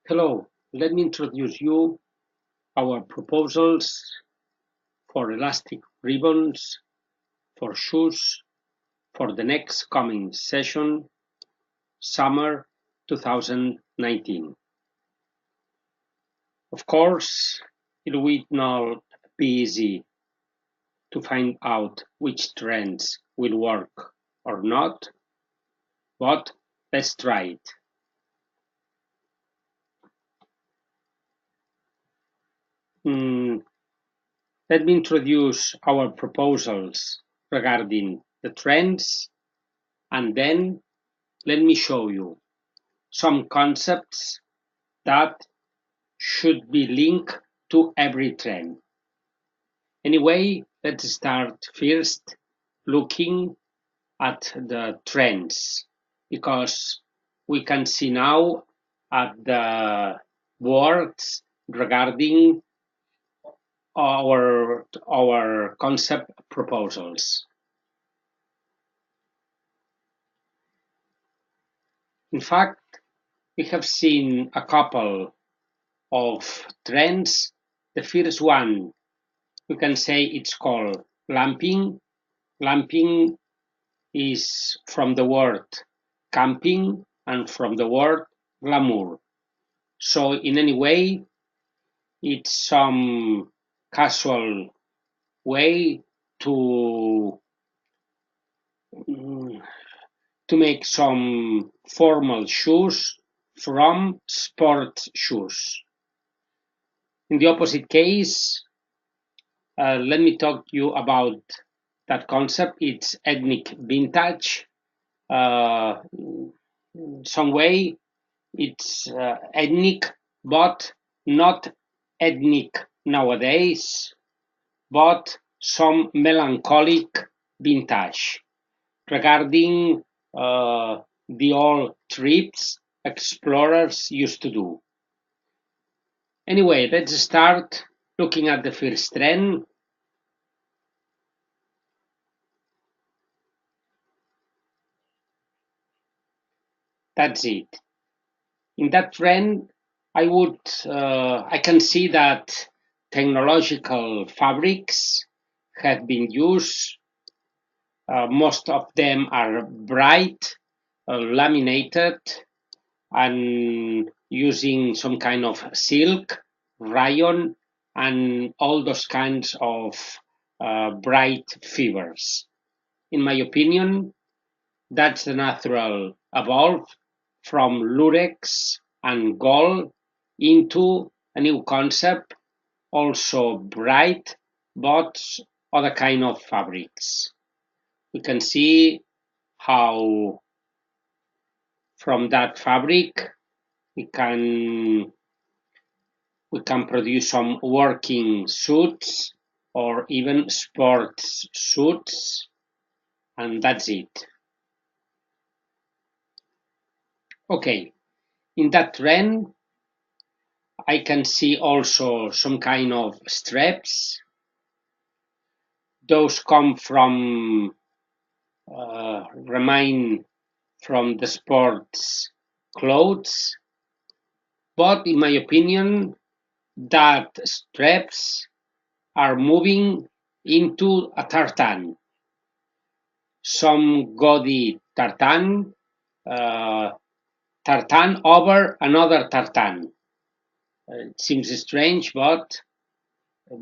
Hello, let me introduce you our proposals for elastic ribbons for shoes for the next coming session, summer 2019. Of course, it will not be easy to find out which trends will work or not, but let's try it. Let me introduce our proposals regarding the trends, and then let me show you some concepts that should be linked to every trend. Anyway, let's start first looking at the trends, because we can see now at the words regarding our concept proposals. In fact, we have seen a couple of trends. The first one, we can say it's called glamping. Glamping is from the word camping and from the word glamour. So in any way, it's some casual way to make some formal shoes from sport shoes. In the opposite case, let me talk to you about that concept. It's ethnic vintage. Some way it's ethnic, but not ethnic nowadays, but some melancholic vintage regarding the old trips explorers used to do. Anyway, let's start looking at the first trend. That's it. In that trend, I can see that technological fabrics have been used. Most of them are bright, laminated, and using some kind of silk, rayon, and all those kinds of bright fibers. In my opinion, that's the natural evolve from lurex and gold into a new concept, also bright, but other kind of fabrics. We can see how from that fabric we can produce some working suits or even sports suits, and that's it. Okay, in that trend, I can see also some kind of straps. Those come from remain from the sports clothes, but in my opinion, that straps are moving into a tartan. Some gaudy tartan, tartan over another tartan. It seems strange, but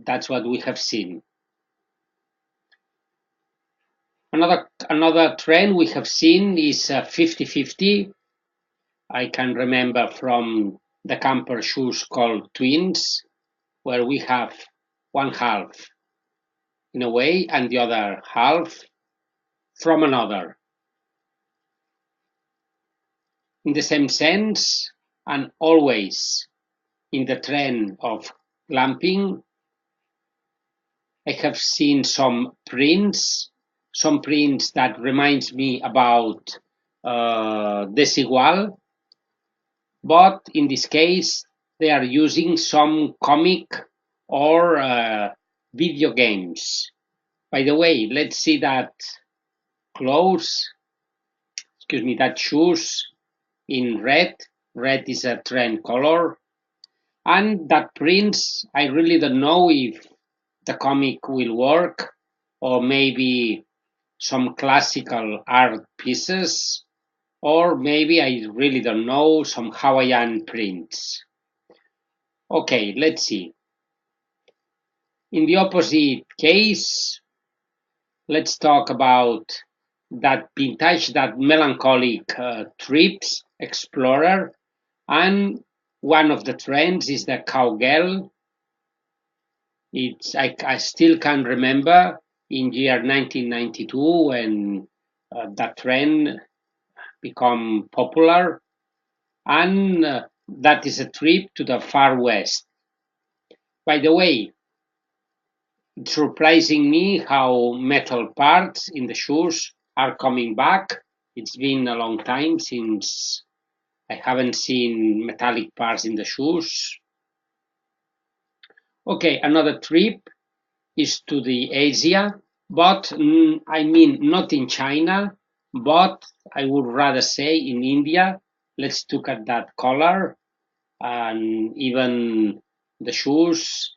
that's what we have seen. Another trend we have seen is 50-50. I can remember from the camper shoes called twins, where we have one half in a way and the other half from another. In the same sense, and always in the trend of glamping, I have seen some prints that reminds me about Desigual, but in this case they are using some comic or video games. By the way, let's see that that shoes in red red is a trend color. And that prints, I really don't know if the comic will work, or maybe some classical art pieces, or maybe I really don't know, some Hawaiian prints. Okay, let's see. In the opposite case, let's talk about that vintage, that melancholic trips explorer, and one of the trends is the cowgirl. I still can remember in year 1992 when that trend become popular, and that is a trip to the far west. By the way, it's surprising me how metal parts in the shoes are coming back. It's been a long time since I haven't seen metallic parts in the shoes. Okay, another trip is to the Asia, but I mean not in China, but I would rather say in India. Let's look at that color and even the shoes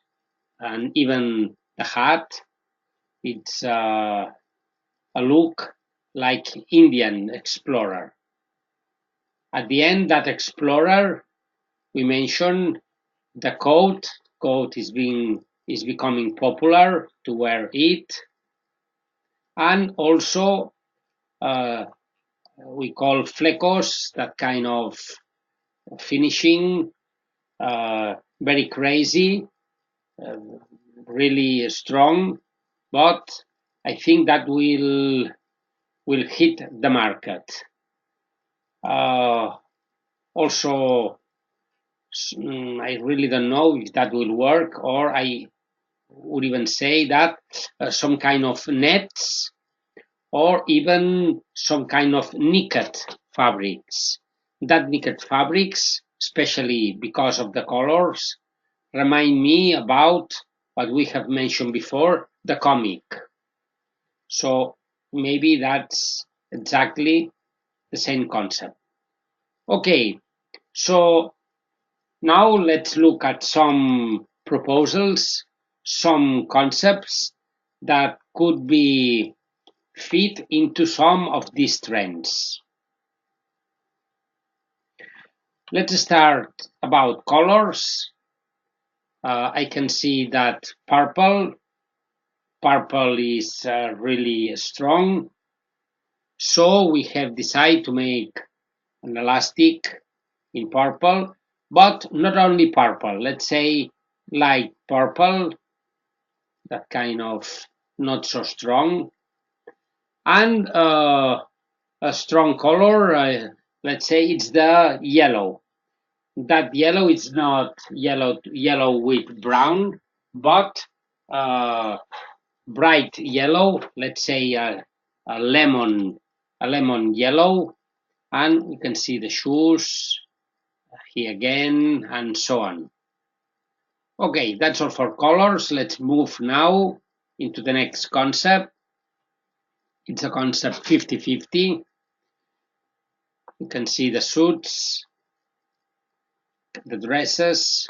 and even the hat. It's a look like Indian explorer. At the end, that explorer, we mentioned the coat. Coat is becoming popular to wear it, and also uh, we call flecos, that kind of finishing, very crazy, uh, really strong, but I think that will hit the market. Also, I really don't know if that will work, or I would even say that some kind of nets or even some kind of knitted fabrics. That knitted fabrics, especially because of the colors, remind me about what we have mentioned before, the comic. So maybe that's exactly the same concept. Okay, so now let's look at some proposals, some concepts that could be fit into some of these trends. Let's start about colors. I can see that purple is really strong. So we have decided to make an elastic in purple, but not only purple, let's say light purple, that kind of not so strong, and a strong color, let's say it's the yellow. That yellow is not yellow with brown, but uh, bright yellow, let's say a lemon yellow, and we can see the shoes here again, and so on. Okay, that's all for colors. Let's move now into the next concept. It's a concept 50-50. You can see the suits, the dresses,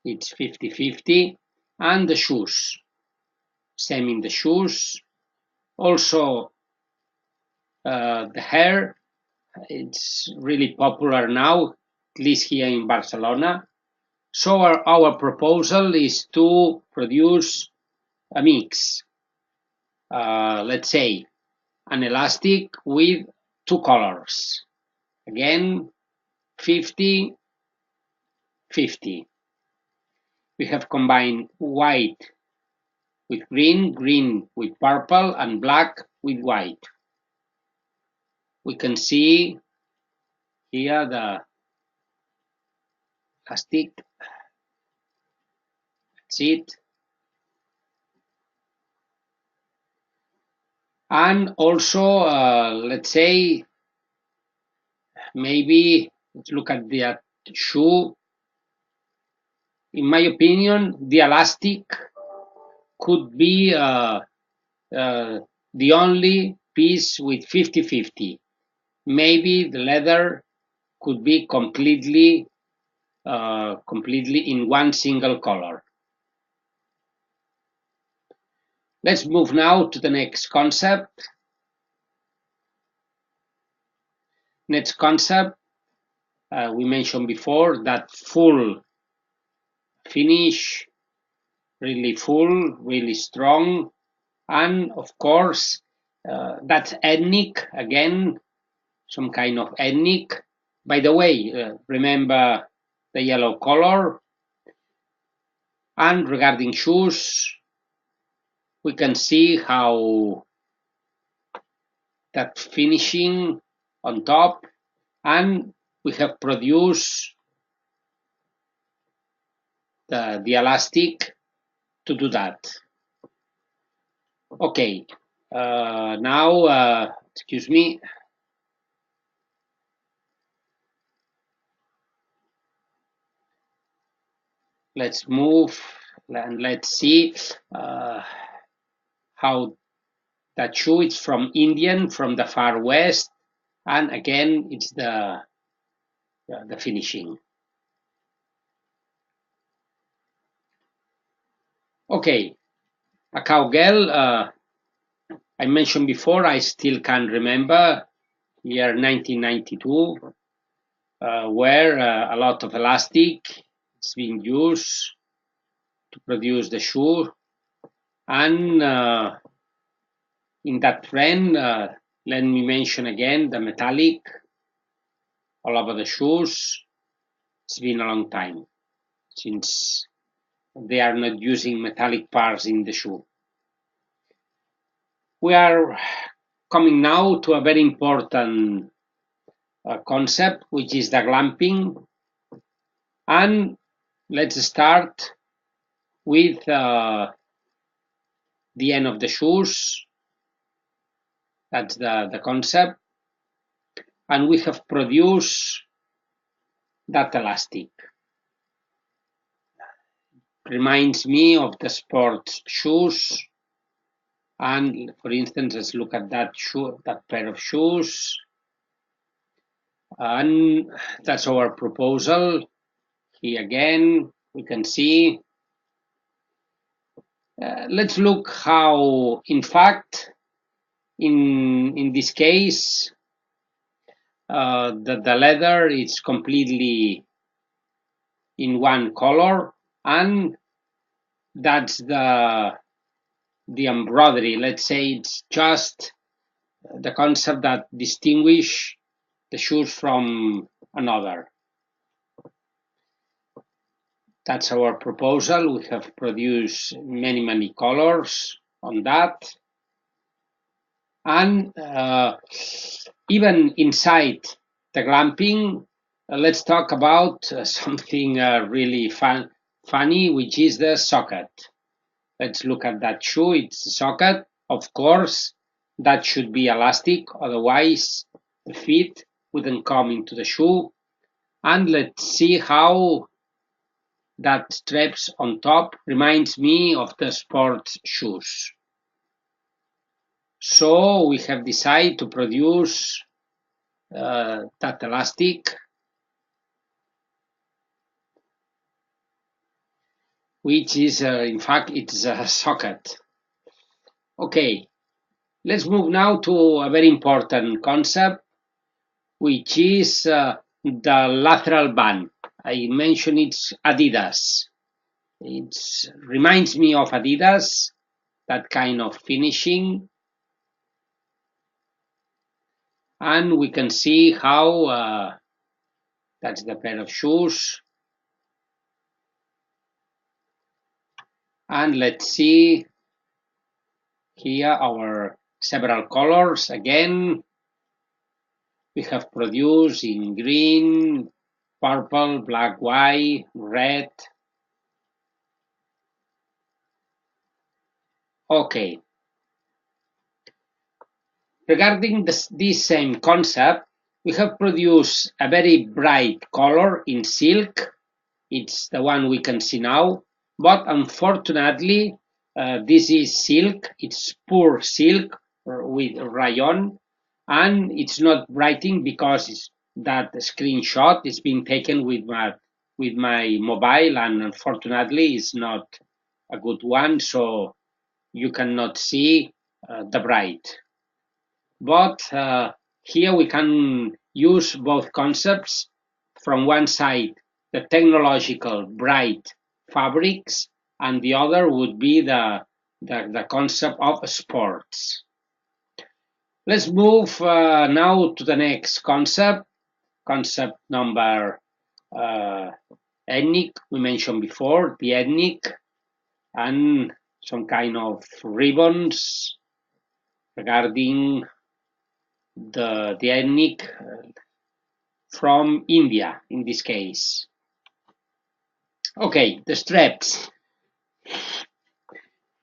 it's 50-50, and the shoes. Same in the shoes. Also, the hair, it's really popular now, at least here in Barcelona. So our proposal is to produce a mix. Let's say an elastic with two colors. Again, 50-50. We have combined white with green, green with purple, and black with white. We can see here the plastic. That's it. And also, let's say, maybe let's look at the shoe. In my opinion, the elastic could be the only piece with 50-50. Maybe the leather could be completely in one single color. Let's move now to the next concept. Next concept, we mentioned before that full finish, really full, really strong, and of course that's ethnic again, some kind of ethnic. By the way, remember the yellow color. And regarding shoes, we can see how that finishing on top, and we have produced the elastic to do that. Okay, now, excuse me. Let's move and let's see how that shoe is from Indian, from the far west, and again it's the finishing. Okay, a cowgirl. I mentioned before. I still can remember year 1992, where a lot of elastic is being used to produce the shoe, and in that trend, let me mention again the metallic all over the shoes. It's been a long time since they are not using metallic parts in the shoe. We are coming now to a very important concept, which is the glamping. And let's start with the end of the shoes. That's the concept. And we have produced that elastic. Reminds me of the sports shoes. And for instance, let's look at that pair of shoes. And that's our proposal. Here again, we can see. Let's look how, in fact, in this case, the leather is completely in one color, and that's the embroidery. Let's say it's just the concept that distinguish the shoes from another. That's our proposal. We have produced many colors on that. And even inside the glamping, let's talk about something really funny, which is the socket. Let's look at that shoe. It's a socket. Of course, that should be elastic, otherwise the fit wouldn't come into the shoe. And let's see how that straps on top reminds me of the sports shoes. So we have decided to produce that elastic, which is in fact it's a socket. Okay, let's move now to a very important concept, which is the lateral band. I mentioned it's Adidas. It reminds me of Adidas, that kind of finishing. And we can see how that's the pair of shoes. And let's see here our several colors. Again, we have produced in green, purple, black, white, red. Okay. Regarding this same concept, we have produced a very bright color in silk. It's the one we can see now, but unfortunately, this is silk. It's pure silk with rayon, and it's not brighting because that screenshot is being taken with my mobile, and unfortunately it's not a good one, so you cannot see the bright. But here we can use both concepts. From one side, the technological bright fabrics, and the other would be the concept of sports. Let's move now to the next concept, concept number ethnic. We mentioned before the ethnic, and some kind of ribbons regarding the ethnic from India in this case. Okay, the straps.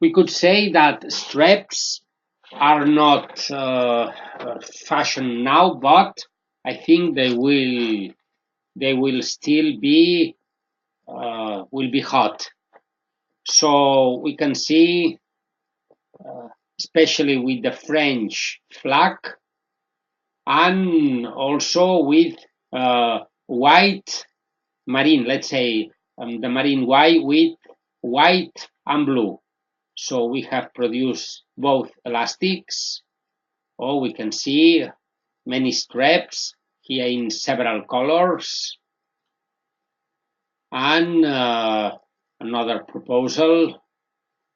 We could say that straps are not fashion now, but I think they will still be hot. So we can see, especially with the French flag, and also with white marine, let's say the marine white with white and blue. So we have produced both elastics, or we can see many straps here in several colors. And another proposal,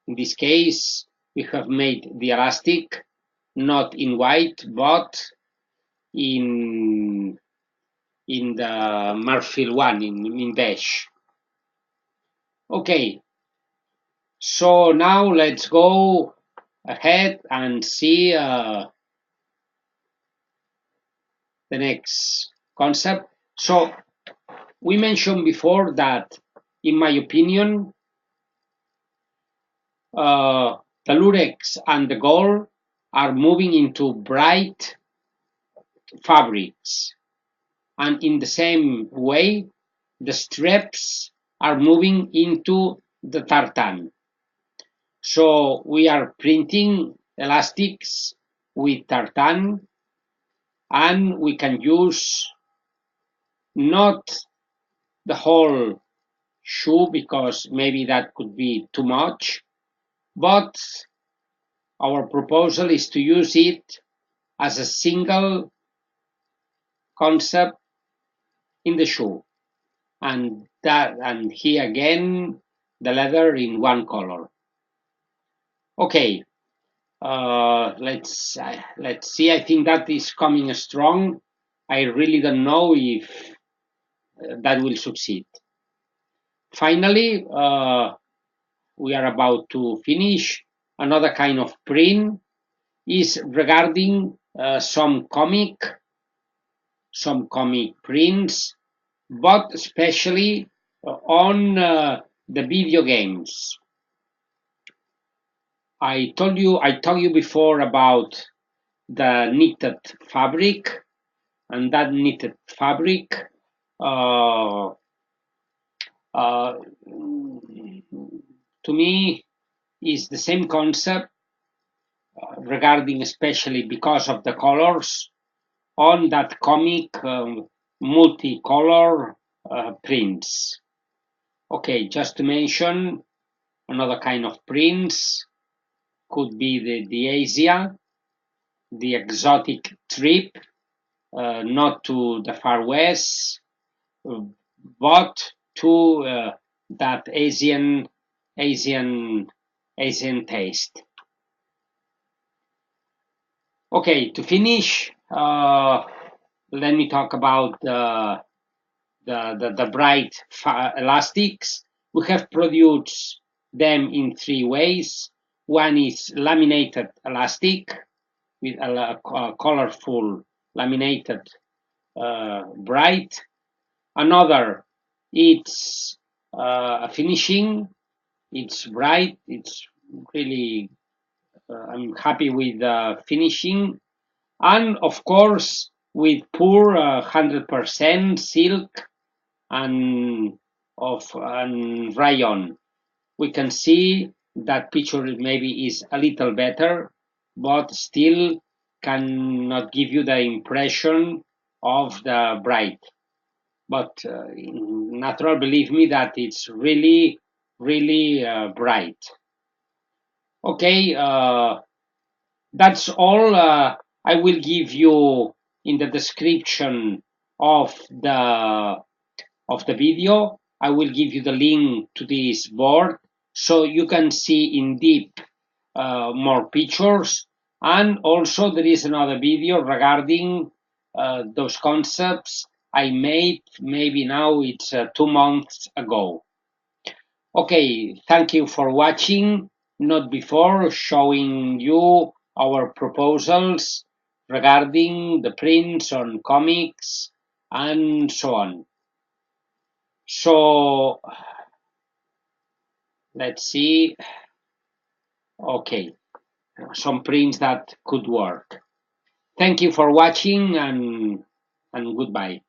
in this case, we have made the elastic not in white, but in the Marfil one, in beige. Okay, so now let's go ahead and see the next concept. So we mentioned before that, in my opinion, the lurex and the gold are moving into bright fabrics, and in the same way, the straps are moving into the tartan. So we are printing elastics with tartan, and we can use not the whole shoe, because maybe that could be too much, but our proposal is to use it as a single concept in the shoe, and here again the leather in one color. Okay, let's see. I think that is coming strong. I really don't know if that will succeed. Finally, we are about to finish. Another kind of print is regarding some comic prints, but especially on the video games. I told you before about the knitted fabric, and that knitted fabric to me is the same concept regarding, especially because of the colors on that comic multicolor prints. Okay, just to mention another kind of prints could be the Asia, the exotic trip, not to the far west, but to that Asian taste. Okay, to finish, let me talk about the bright elastics. We have produced them in three ways. One is laminated elastic with a colorful laminated bright. Another, it's a finishing. It's bright. It's really, I'm happy with the finishing. And of course, with pure 100% silk and rayon. We can see that picture maybe is a little better, but still cannot give you the impression of the bright. But in natural, believe me that it's really, really bright. Okay, that's all. I will give you in the description of the video. I will give you the link to this board so you can see in deep more pictures. And also there is another video regarding those concepts I made, maybe now it's 2 months ago. Okay, thank you for watching. Not before showing you our proposals regarding the prints on comics and so on. So let's see. Okay, some prints that could work. Thank you for watching and goodbye.